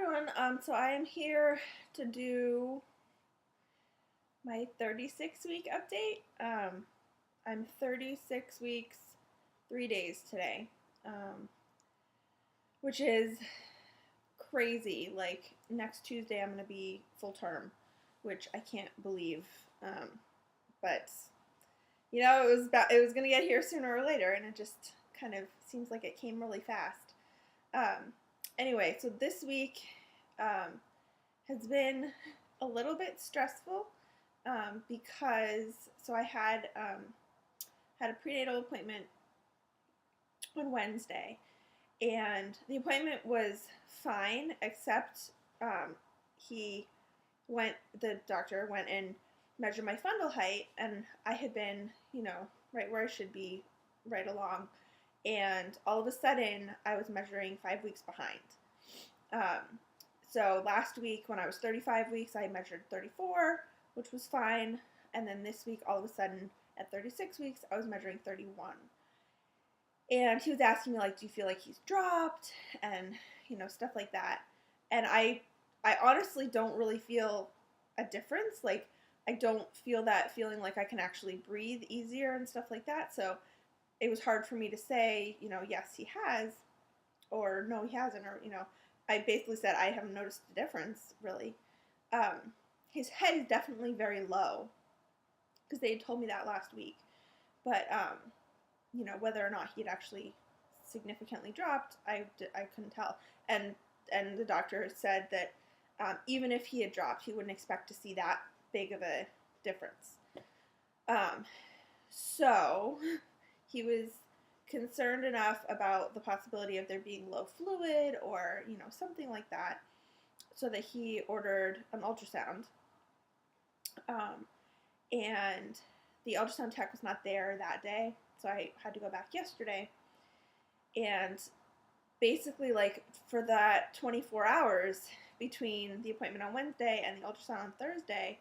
everyone. So I am here to do my 36-week update. I'm 36 weeks, 3 days today, which is crazy. Like next Tuesday, I'm gonna be full term, which I can't believe. But it was gonna get here sooner or later, and it just kind of seems like it came really fast. Um, anyway, so this week has been a little bit stressful because I had a prenatal appointment on Wednesday, and the appointment was fine except he the doctor went and measured my fundal height, and I had been right where I should be right along, and all of a sudden I was measuring 5 weeks behind. So last week when I was 35 weeks, I measured 34, which was fine. And then this week, all of a sudden, at 36 weeks, I was measuring 31. And he was asking me, like, do you feel like he's dropped? And, stuff like that. And I honestly don't really feel a difference. Like, I don't feel that feeling like I can actually breathe easier and stuff like that. So it was hard for me to say, yes, he has, or no, he hasn't, or, I basically said I haven't noticed a difference, really. His head is definitely very low, because they had told me that last week. But, whether or not he had actually significantly dropped, I couldn't tell. And the doctor said that even if he had dropped, he wouldn't expect to see that big of a difference. So he was concerned enough about the possibility of there being low fluid or, something like that, so that he ordered an ultrasound. And the ultrasound tech was not there that day, so I had to go back yesterday. And basically, like, for that 24 hours between the appointment on Wednesday and the ultrasound on Thursday,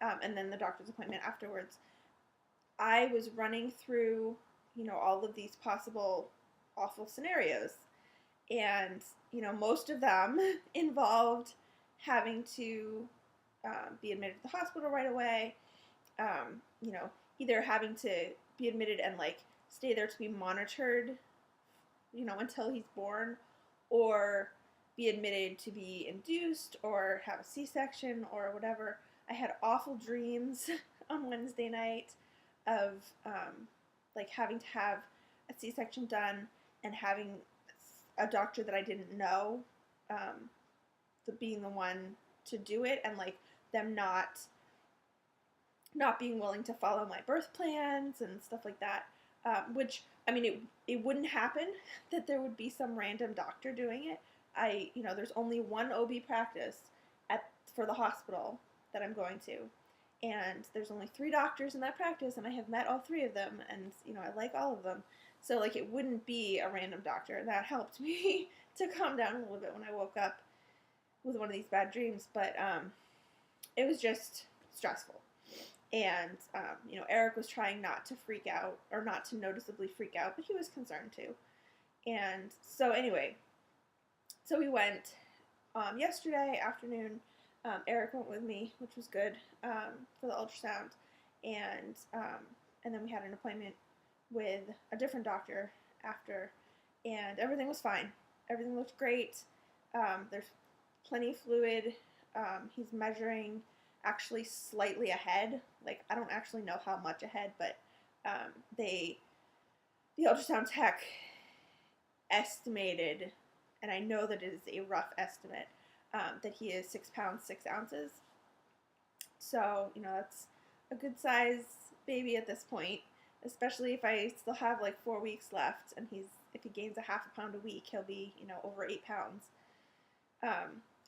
and then the doctor's appointment afterwards, I was running through all of these possible awful scenarios. And, most of them involved having to be admitted to the hospital right away, either having to be admitted and, like, stay there to be monitored, until he's born, or be admitted to be induced or have a C-section or whatever. I had awful dreams on Wednesday night of, like, having to have a C-section done and having a doctor that I didn't know being the one to do it, and, like, them not being willing to follow my birth plans and stuff like that, which, I mean, it wouldn't happen that there would be some random doctor doing it. There's only one OB practice for the hospital that I'm going to, and there's only 3 doctors in that practice, and I have met all 3 of them, and, I like all of them. So, like, it wouldn't be a random doctor. That helped me to calm down a little bit when I woke up with one of these bad dreams. But it was just stressful. And, Eric was trying not to freak out, or not to noticeably freak out, but he was concerned too. And so anyway, so we went yesterday afternoon. Eric went with me, which was good, for the ultrasound. And then we had an appointment with a different doctor after, and everything was fine. Everything looked great. There's plenty of fluid. He's measuring actually slightly ahead. Like, I don't actually know how much ahead, but the ultrasound tech estimated, and I know that it is a rough estimate, that he is 6 pounds 6 ounces. So, that's a good size baby at this point, especially if I still have like 4 weeks left, and if he gains a half a pound a week, he'll be, over 8 pounds.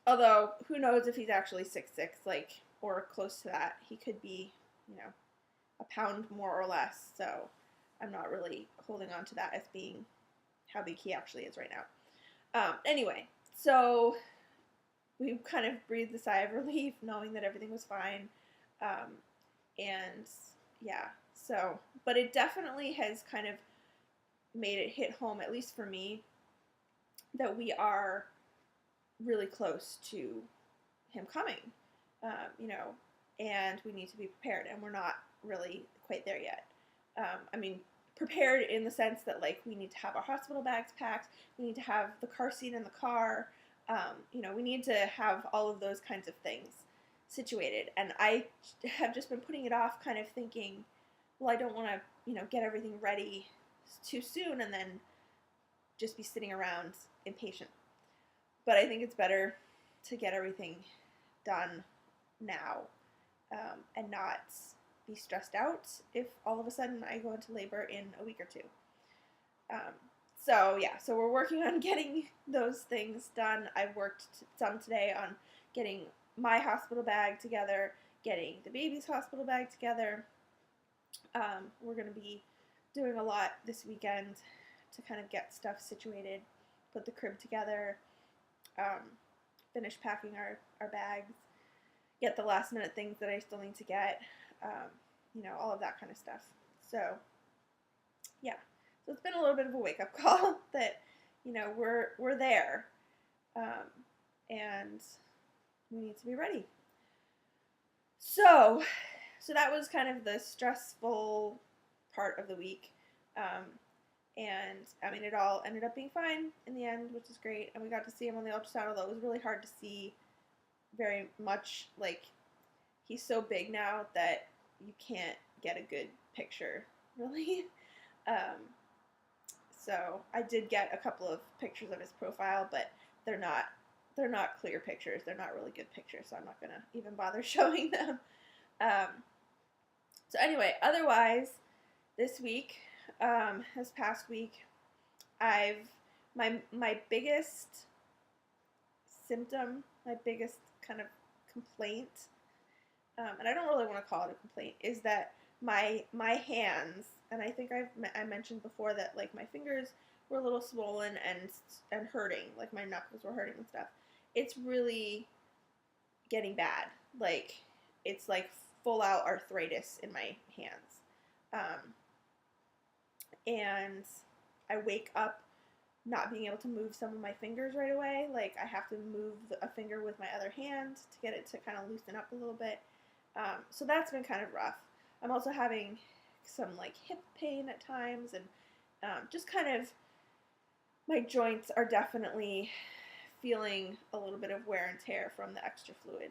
Although, who knows if he's actually 6'6", like, or close to that. He could be, a pound more or less, so I'm not really holding on to that as being how big he actually is right now. Anyway, so we kind of breathed a sigh of relief knowing that everything was fine. And yeah, so, but it definitely has kind of made it hit home, at least for me, that we are really close to him coming, you know, and we need to be prepared, and we're not really quite there yet. I mean, prepared in the sense that, like, we need to have our hospital bags packed, we need to have the car seat in the car, you know, we need to have all of those kinds of things situated. And I have just been putting it off, kind of thinking, well, I don't want to, you know, get everything ready too soon and then just be sitting around impatient. But I think it's better to get everything done now, and not be stressed out if all of a sudden I go into labor in a week or two. So yeah, so we're working on getting those things done. I worked some today on getting my hospital bag together, getting the baby's hospital bag together. We're going to be doing a lot this weekend to kind of get stuff situated, put the crib together, finish packing our bags, get the last minute things that I still need to get, you know, all of that kind of stuff. So yeah, so it's been a little bit of a wake-up call that, you know, we're there, and we need to be ready. So that was kind of the stressful part of the week, and I mean, it all ended up being fine in the end, which is great, and we got to see him on the ultrasound, although it was really hard to see very much. Like, he's so big now that you can't get a good picture, really. So I did get a couple of pictures of his profile, but they're not clear pictures. They're not really good pictures, so I'm not gonna even bother showing them. So anyway, otherwise, this week, this past week, my biggest symptom, my biggest kind of complaint, and I don't really want to call it a complaint, is that my hands, and I think I mentioned before that, like, my fingers were a little swollen and hurting, like my knuckles were hurting and stuff. It's really getting bad. Like, it's like full out arthritis in my hands, and I wake up not being able to move some of my fingers right away. Like, I have to move a finger with my other hand to get it to kind of loosen up a little bit. So that's been kind of rough. I'm also having some, like, hip pain at times, and just kind of, my joints are definitely feeling a little bit of wear and tear from the extra fluid,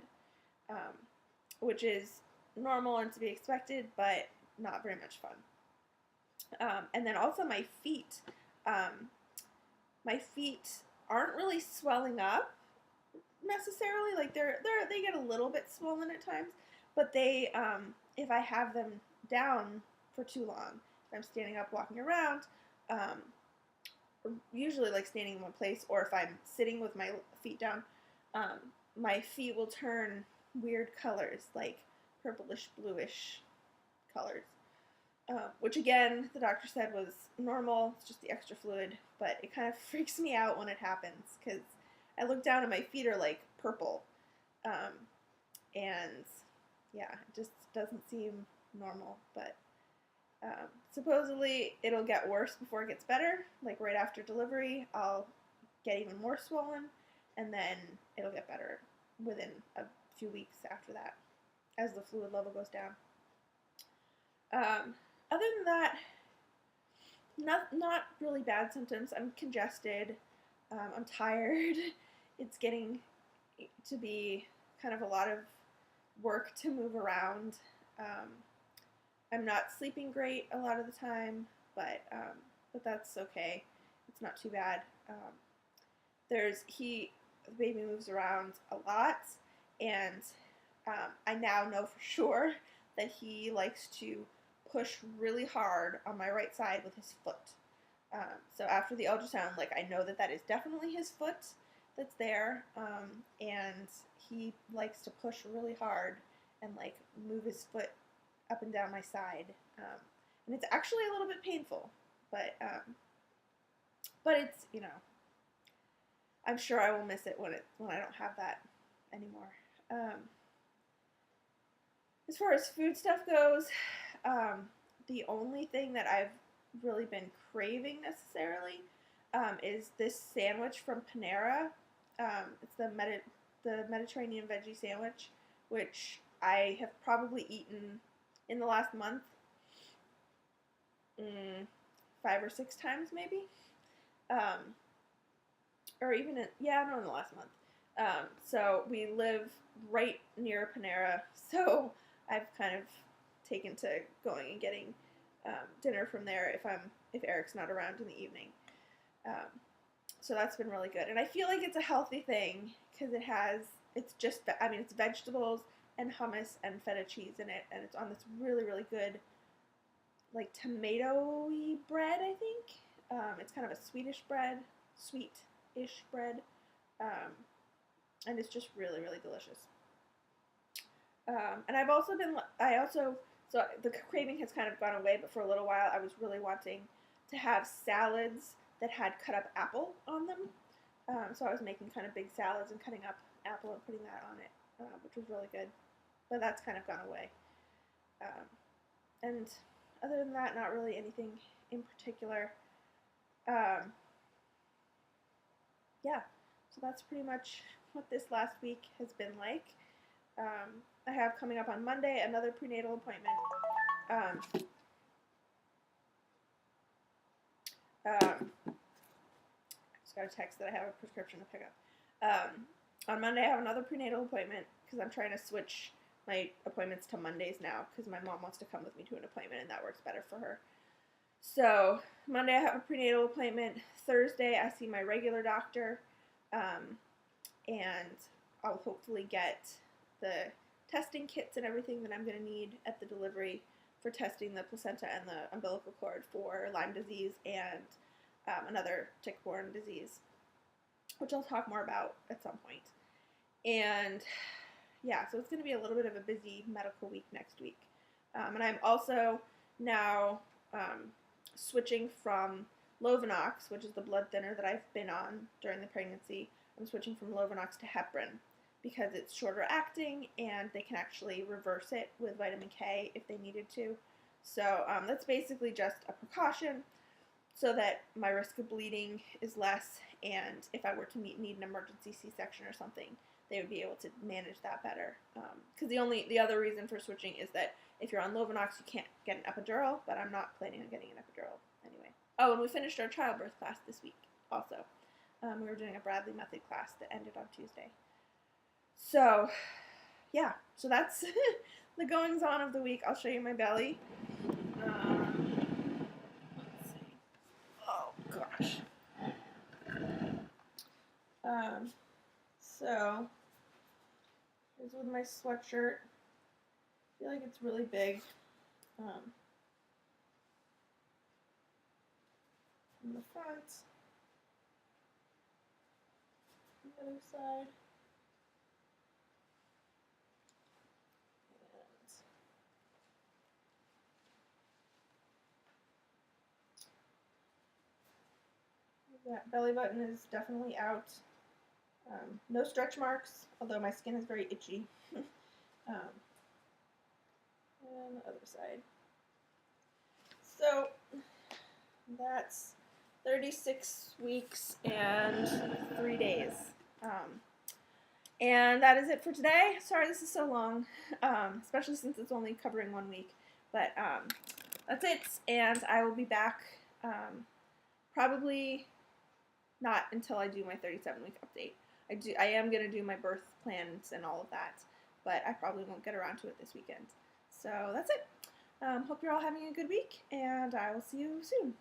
which is normal and to be expected, but not very much fun. And then also my feet. My feet aren't really swelling up necessarily. Like, they get a little bit swollen at times, but they, if I have them down for too long, if I'm standing up, walking around, usually like standing in one place, or if I'm sitting with my feet down, my feet will turn weird colors, like purplish, bluish colors. Which, again, the doctor said was normal. It's just the extra fluid, but it kind of freaks me out when it happens, because I look down and my feet are like purple, and yeah, it just doesn't seem normal. But supposedly it'll get worse before it gets better. Like, right after delivery, I'll get even more swollen, and then it'll get better within a few weeks after that, as the fluid level goes down. Other than that, not really bad symptoms. I'm congested. I'm tired. It's getting to be kind of a lot of work to move around. I'm not sleeping great a lot of the time, but that's okay. It's not too bad. The baby moves around a lot, and I now know for sure that he likes to push really hard on my right side with his foot. So after the ultrasound, like, I know that is definitely his foot that's there, and he likes to push really hard and, like, move his foot up and down my side, and it's actually a little bit painful, but it's, you know, I'm sure I will miss it when I don't have that anymore. As far as food stuff goes, the only thing that I've really been craving necessarily is this sandwich from Panera. It's the Mediterranean veggie sandwich, which I have probably eaten in the last month, 5 or 6 times maybe, um, or even in the last month. So we live right near Panera, so I've kind of taken to going and getting dinner from there if Eric's not around in the evening. Um, so that's been really good, and I feel like it's a healthy thing because it's vegetables and hummus and feta cheese in it, and it's on this really really good like tomato-y bread. I think it's kind of a sweet-ish bread, and it's just really really delicious. And so the craving has kind of gone away, but for a little while I was really wanting to have salads that had cut up apple on them. So I was making kind of big salads and cutting up apple and putting that on it, which was really good. But that's kind of gone away. And other than that, not really anything in particular. Yeah, so that's pretty much what this last week has been like. I have coming up on Monday another prenatal appointment. Just got a text that I have a prescription to pick up. On Monday I have another prenatal appointment because I'm trying to switch my appointments to Mondays now because my mom wants to come with me to an appointment and that works better for her. So Monday I have a prenatal appointment. Thursday I see my regular doctor, and I'll hopefully get the testing kits and everything that I'm going to need at the delivery for testing the placenta and the umbilical cord for Lyme disease and another tick-borne disease, which I'll talk more about at some point. And yeah, so it's going to be a little bit of a busy medical week next week. And I'm also now switching from Lovenox, which is the blood thinner that I've been on during the pregnancy. I'm switching from Lovenox to heparin because it's shorter acting and they can actually reverse it with vitamin K if they needed to. So that's basically just a precaution so that my risk of bleeding is less, and if I were to need an emergency C-section or something, they would be able to manage that better. Because the other reason for switching is that if you're on Lovenox, you can't get an epidural, but I'm not planning on getting an epidural anyway. Oh, and we finished our childbirth class this week also. We were doing a Bradley method class that ended on Tuesday. So, yeah, so that's the goings-on of the week. I'll show you my belly. Let's see. Oh, gosh. So, here's with my sweatshirt. I feel like it's really big. On the front. The other side. That belly button is definitely out. No stretch marks, although my skin is very itchy. And the other side. So that's 36 weeks and 3 days. And that is it for today. Sorry this is so long, especially since it's only covering 1 week. But that's it, and I will be back probably not until I do my 37-week update. I am going to do my birth plans and all of that, but I probably won't get around to it this weekend. So that's it. Hope you're all having a good week, and I will see you soon.